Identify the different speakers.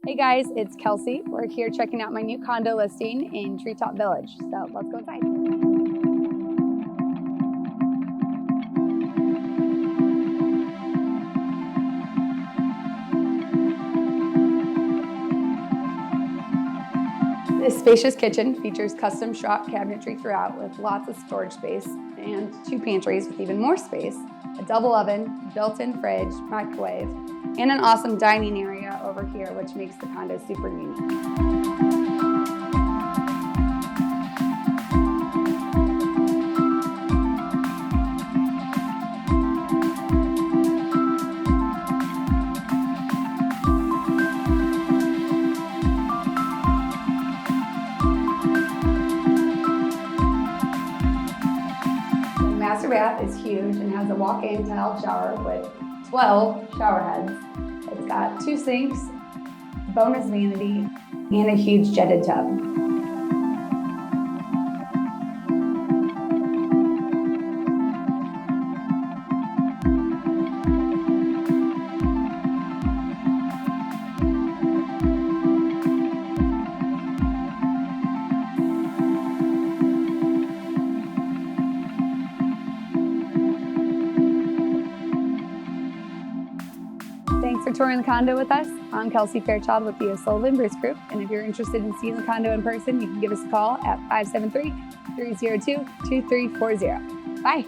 Speaker 1: Hey guys, it's Kelsey. We're here checking out my new condo listing in Treetop Village. So let's go inside. This spacious kitchen features custom shop cabinetry throughout with lots of storage space and 2 pantries with even more space, a double oven, built-in fridge, microwave, and an awesome dining area over here, which makes the condo super unique. The master bath is huge and has a walk-in tile shower with 12 shower heads. It's got 2 sinks, bonus vanity, and a huge jetted tub. Thanks for touring the condo with us. I'm Kelsey Fairchild with the O'Sullivan Bruce Group, and if you're interested in seeing the condo in person, you can give us a call at 573-302-2340. Bye.